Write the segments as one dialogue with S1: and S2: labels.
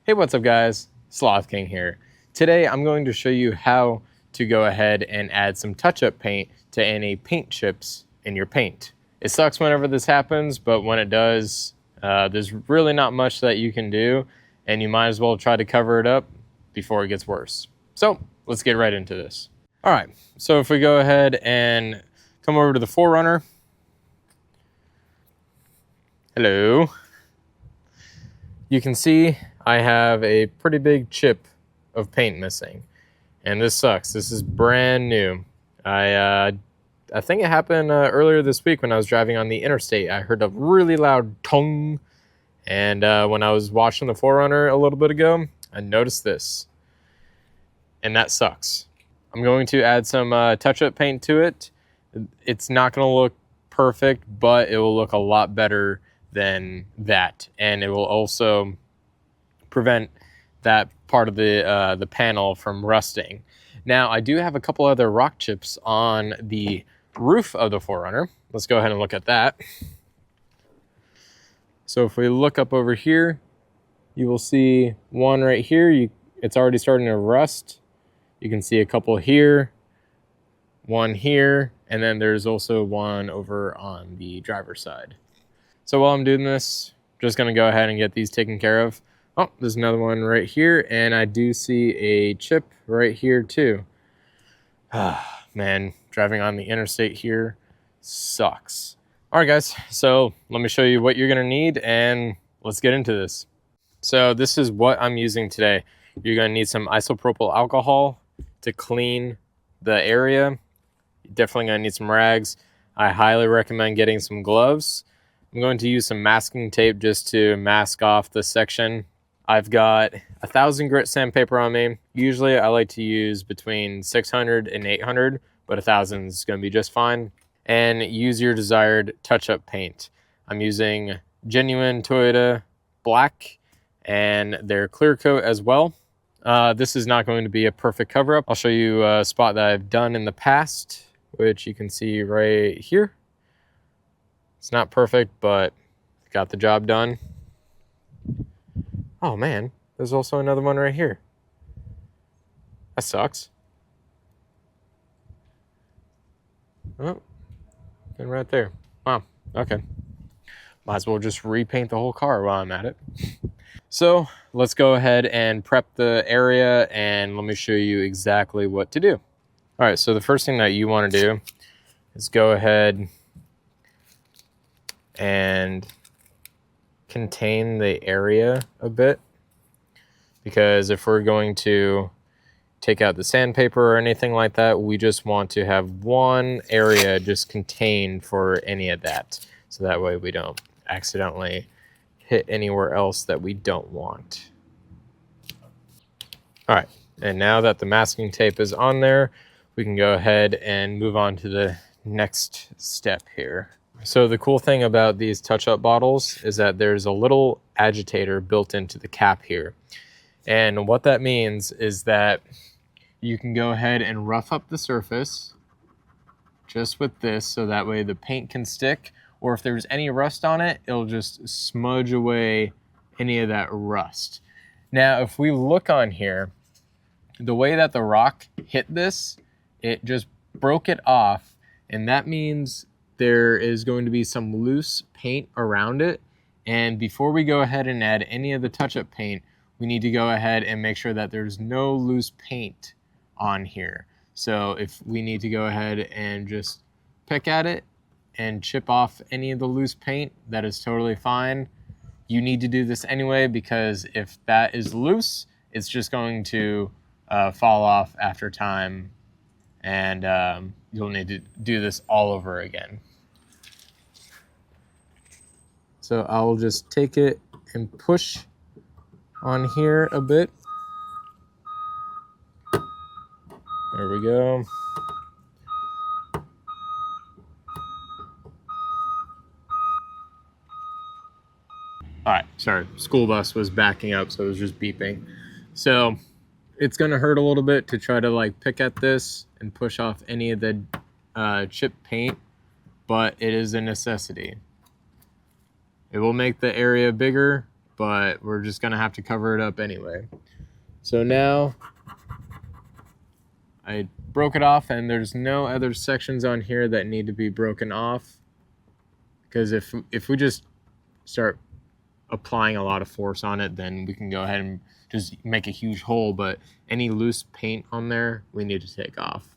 S1: Hey, what's up guys? Sloth King here. Today I'm going to show you how to go ahead and add some touch-up paint to any paint chips in your paint. It sucks whenever this happens, but when it does, there's really not much that you can do, and you might as well try to cover it up before it gets worse. So let's get right into this. All right, so if we go ahead and come over to the 4Runner. Hello. You can see I have a pretty big chip of paint missing, and this sucks. This is brand new. I think it happened earlier this week when I was driving on the interstate. I heard a really loud tong, and when I was washing the 4Runner a little bit ago, I noticed this, and that sucks. I'm going to add some touch-up paint to it. It's not going to look perfect, but it will look a lot better than that, and it will also prevent that part of the panel from rusting. Now, I do have a couple other rock chips on the roof of the 4Runner. Let's go ahead and look at that. So if we look up over here, you will see one right here. It's already starting to rust. You can see a couple here, one here, and then there's also one over on the driver's side. So while I'm doing this, just gonna go ahead and get these taken care of. Oh, there's another one right here, and I do see a chip right here too. Man, driving on the interstate here sucks. All right, guys, so let me show you what you're gonna need, and let's get into this. So this is what I'm using today. You're gonna need some isopropyl alcohol to clean the area. You're definitely gonna need some rags. I highly recommend getting some gloves. I'm going to use some masking tape just to mask off the section. I've got 1,000 grit sandpaper on me. Usually I like to use between 600 and 800, but 1,000 is going to be just fine. And use your desired touch-up paint. I'm using genuine Toyota black and their clear coat as well. This is not going to be a perfect cover-up. I'll show you a spot that I've done in the past, which you can see right here. It's not perfect, but got the job done. Oh man, there's also another one right here. That sucks. Oh, and right there. Wow, okay. Might as well just repaint the whole car while I'm at it. So let's go ahead and prep the area, and let me show you exactly what to do. All right, so the first thing that you want to do is go ahead and contain the area a bit, because if we're going to take out the sandpaper or anything like that, we just want to have one area just contained for any of that, so that way we don't accidentally hit anywhere else that we don't want. All right, and now that the masking tape is on there, we can go ahead and move on to the next step here. So the cool thing about these touch-up bottles is that there's a little agitator built into the cap here. And what that means is that you can go ahead and rough up the surface just with this, so that way the paint can stick, or if there's any rust on it, it'll just smudge away any of that rust. Now, if we look on here, the way that the rock hit this, it just broke it off, and that means there is going to be some loose paint around it. And before we go ahead and add any of the touch-up paint, we need to go ahead and make sure that there's no loose paint on here. So if we need to go ahead and just pick at it and chip off any of the loose paint, that is totally fine. You need to do this anyway, because if that is loose, it's just going to fall off after time, and you'll need to do this all over again. So I'll just take it and push on here a bit. There we go. All right, sorry, school bus was backing up, so it was just beeping. So it's gonna hurt a little bit to try to like pick at this and push off any of the chip paint, but it is a necessity. It will make the area bigger, but we're just gonna have to cover it up anyway. So now I broke it off, and there's no other sections on here that need to be broken off, because if we just start applying a lot of force on it, then we can go ahead and just make a huge hole, but any loose paint on there we need to take off.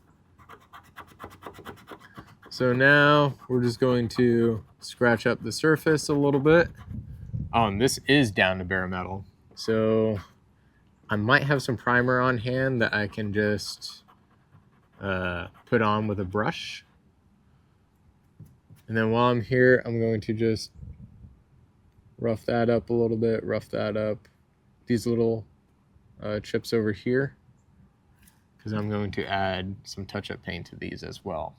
S1: So now we're just going to scratch up the surface a little bit. Oh, and this is down to bare metal, so I might have some primer on hand that I can just put on with a brush. And then while I'm here, I'm going to just rough that up a little bit, rough that up. These little chips over here, because I'm going to add some touch-up paint to these as well.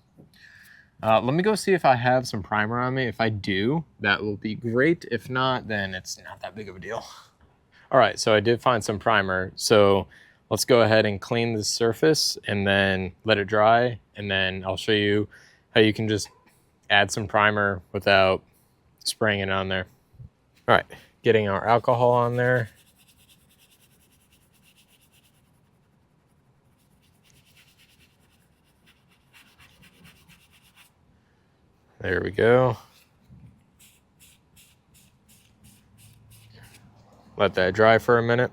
S1: Let me go see if I have some primer on me. If I do, that will be great. If not, then it's not that big of a deal. All right, so I did find some primer. So let's go ahead and clean the surface and then let it dry. And then I'll show you how you can just add some primer without spraying it on there. All right, getting our alcohol on there. There we go. Let that dry for a minute.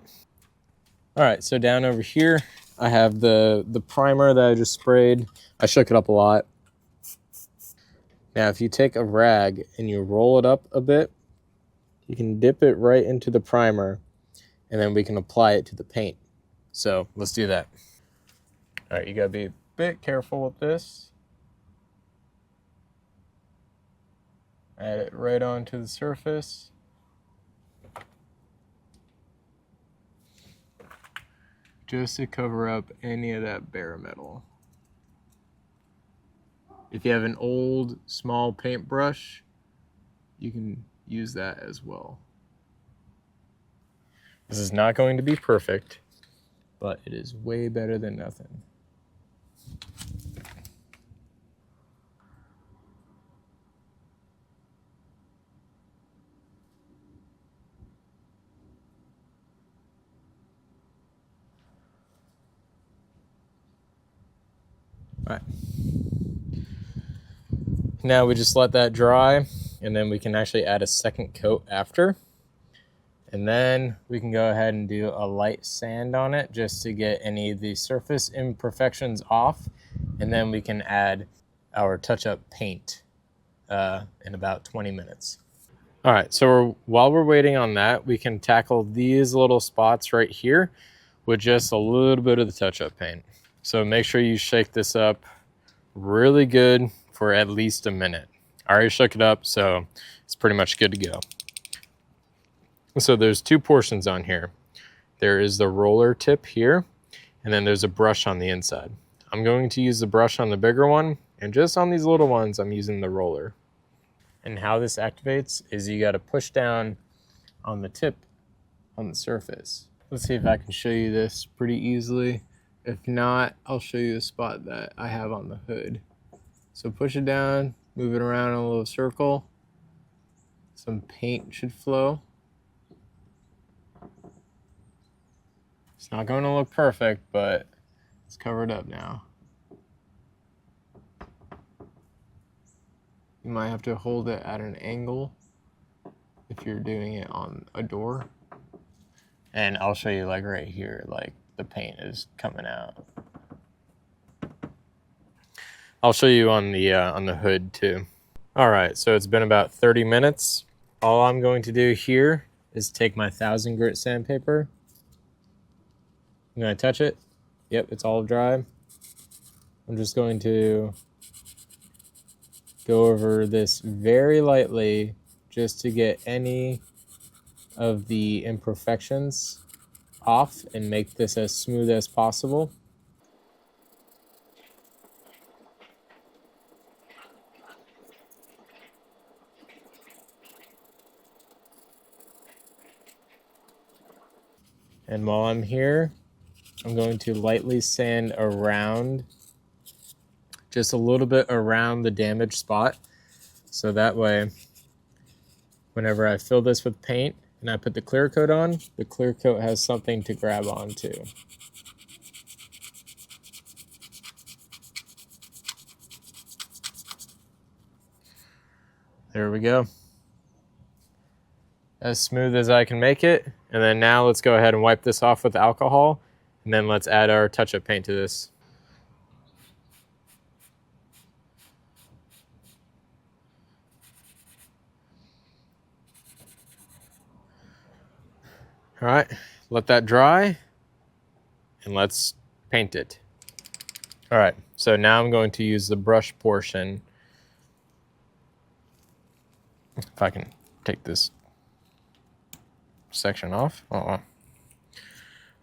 S1: All right, so down over here, I have the primer that I just sprayed. I shook it up a lot. Now, if you take a rag and you roll it up a bit, you can dip it right into the primer, and then we can apply it to the paint. So let's do that. All right, you gotta be a bit careful with this. Add it right onto the surface. Just to cover up any of that bare metal. If you have an old small paintbrush, you can use that as well. This is not going to be perfect, but it is way better than nothing. All right. Now we just let that dry, and then we can actually add a second coat after. And then we can go ahead and do a light sand on it just to get any of the surface imperfections off. And then we can add our touch-up paint in about 20 minutes. All right, so while we're waiting on that, we can tackle these little spots right here with just a little bit of the touch-up paint. So make sure you shake this up really good for at least a minute. I already shook it up, so it's pretty much good to go. So there's two portions on here. There is the roller tip here, and then there's a brush on the inside. I'm going to use the brush on the bigger one, and just on these little ones, I'm using the roller. And how this activates is you got to push down on the tip on the surface. Let's see if I can show you this pretty easily. If not, I'll show you a spot that I have on the hood. So push it down, move it around in a little circle. Some paint should flow. It's not going to look perfect, but it's covered up now. You might have to hold it at an angle if you're doing it on a door. And I'll show you like right here, like the paint is coming out. I'll show you on the hood too. All right, so it's been about 30 minutes. All I'm going to do here is take my 1000 grit sandpaper. I'm gonna touch it. Yep, it's all dry. I'm just going to go over this very lightly just to get any of the imperfections off and make this as smooth as possible. And while I'm here, I'm going to lightly sand around, just a little bit around the damaged spot. So that way, whenever I fill this with paint, and I put the clear coat on, the clear coat has something to grab onto. There we go. As smooth as I can make it. And then now let's go ahead and wipe this off with alcohol, and then let's add our touch-up paint to this. All right, let that dry, and let's paint it. All right, so now I'm going to use the brush portion. If I can take this section off. All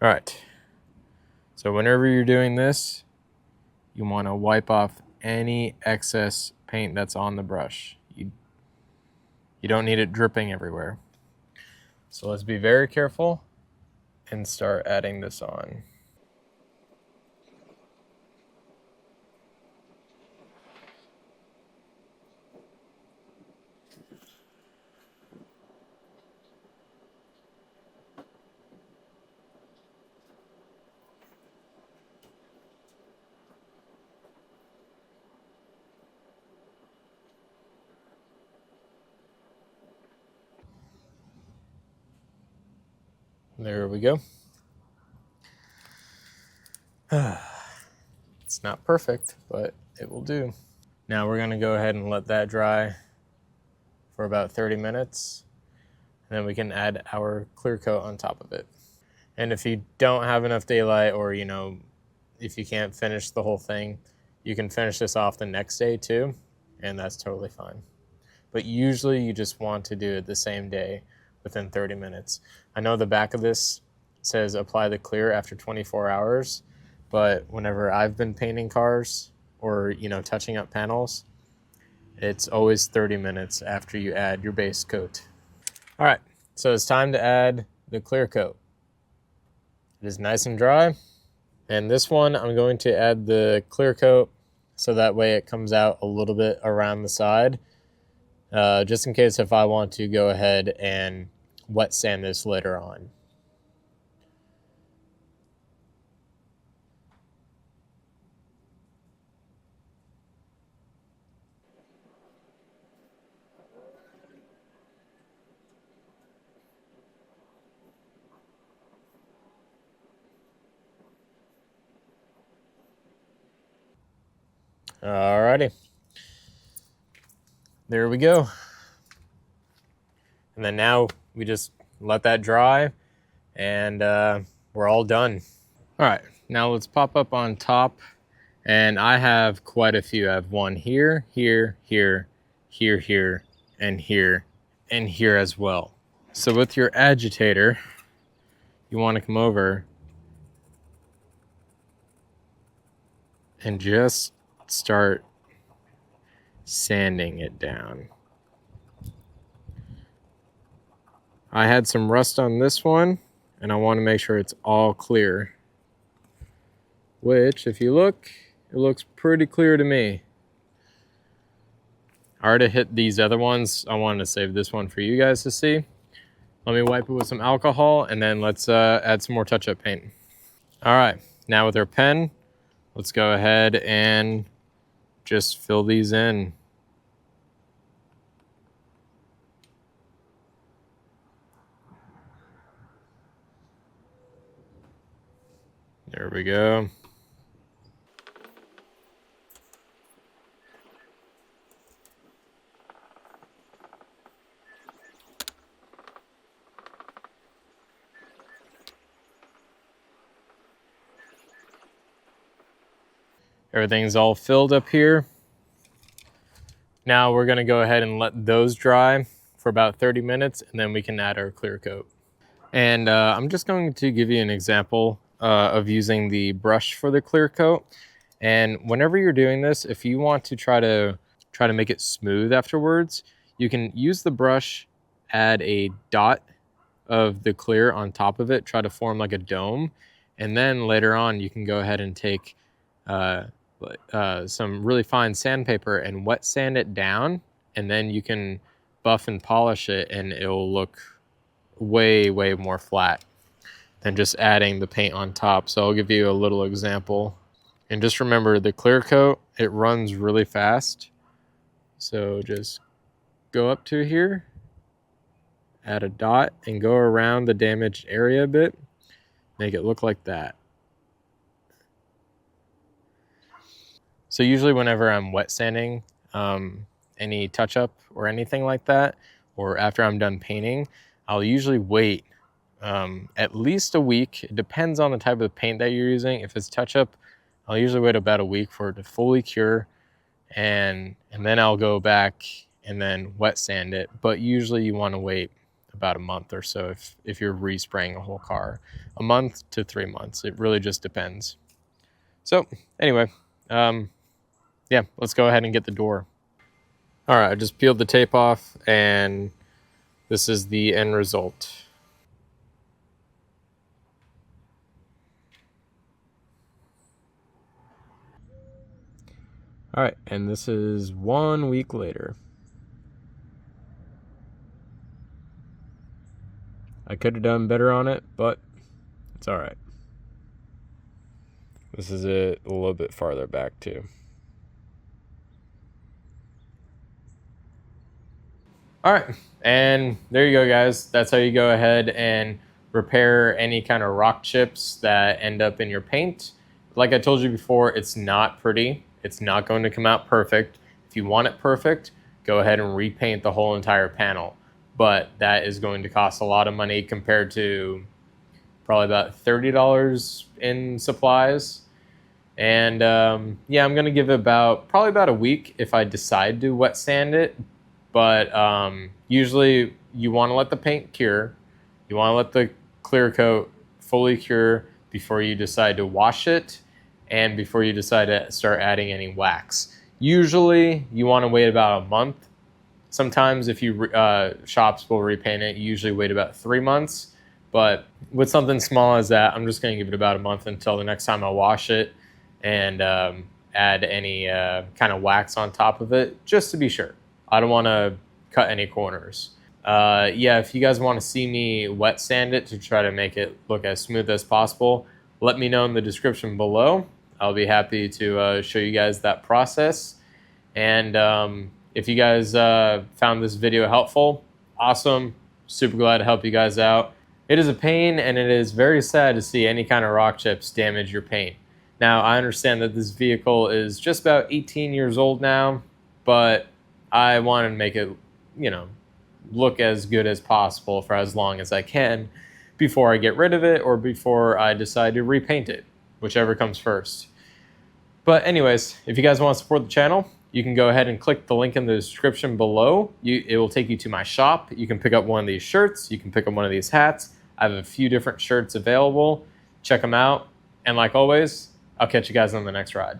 S1: right, so whenever you're doing this, you want to wipe off any excess paint that's on the brush. You don't need it dripping everywhere. So let's be very careful and start adding this on. There we go. It's not perfect, but it will do. Now we're gonna go ahead and let that dry for about 30 minutes. And then we can add our clear coat on top of it. And if you don't have enough daylight, or if you can't finish the whole thing, you can finish this off the next day too, and that's totally fine. But usually you just want to do it the same day within 30 minutes. I know the back of this says apply the clear after 24 hours, but whenever I've been painting cars or touching up panels, it's always 30 minutes after you add your base coat. All right, so it's time to add the clear coat. It is nice and dry, and this one I'm going to add the clear coat so that way it comes out a little bit around the side, just in case if I want to go ahead and wet sand this later on. Alrighty, there we go. And then now we just let that dry, and we're all done. All right, now let's pop up on top, and I have quite a few. I have one here, here, here, here, here, and here, and here as well. So with your agitator, you want to come over and just start sanding it down. I had some rust on this one, and I want to make sure it's all clear. Which, if you look, it looks pretty clear to me. I already hit these other ones. I wanted to save this one for you guys to see. Let me wipe it with some alcohol, and then let's add some more touch-up paint. All right, now with our pen, let's go ahead and just fill these in. There we go. Everything's all filled up here. Now we're gonna go ahead and let those dry for about 30 minutes, and then we can add our clear coat. And I'm just going to give you an example of using the brush for the clear coat. And whenever you're doing this, if you want to try to make it smooth afterwards, you can use the brush, add a dot of the clear on top of it, try to form like a dome, and then later on you can go ahead and take some really fine sandpaper and wet sand it down, and then you can buff and polish it, and it'll look way more flat than just adding the paint on top. So I'll give you a little example. And just remember, the clear coat, it runs really fast. So just go up to here, add a dot, and go around the damaged area a bit. Make it look like that. So usually whenever I'm wet sanding any touch-up or anything like that, or after I'm done painting, I'll usually wait at least a week. It depends on the type of paint that you're using. If it's touch-up, I'll usually wait about a week for it to fully cure, and then I'll go back and then wet sand it. But usually you want to wait about a month or so if you're respraying a whole car. A month to 3 months. It really just depends. So anyway, yeah, let's go ahead and get the door. All right, I just peeled the tape off, and this is the end result. All right, and this is 1 week later. I could have done better on it, but it's all right. This is it a little bit farther back too. All right, and there you go, guys. That's how you go ahead and repair any kind of rock chips that end up in your paint. Like I told you before, it's not pretty. It's not going to come out perfect. If you want it perfect, go ahead and repaint the whole entire panel. But that is going to cost a lot of money compared to probably about $30 in supplies. And yeah, I'm gonna give it probably about a week if I decide to wet sand it. But usually you want to let the paint cure. You want to let the clear coat fully cure before you decide to wash it and before you decide to start adding any wax. Usually you want to wait about a month. Sometimes if you shops will repaint it, you usually wait about 3 months. But with something small as that, I'm just going to give it about a month until the next time I wash it and add any kind of wax on top of it, just to be sure. I don't want to cut any corners. Yeah, if you guys want to see me wet sand it to try to make it look as smooth as possible, let me know in the description below. I'll be happy to show you guys that process. And if you guys found this video helpful, awesome. Super glad to help you guys out. It is a pain, and it is very sad to see any kind of rock chips damage your paint. Now, I understand that this vehicle is just about 18 years old now, but I want to make it, you know, look as good as possible for as long as I can before I get rid of it or before I decide to repaint it, whichever comes first. But anyways, if you guys want to support the channel, you can go ahead and click the link in the description below. It will take you to my shop. You can pick up one of these shirts. You can pick up one of these hats. I have a few different shirts available. Check them out. And like always, I'll catch you guys on the next ride.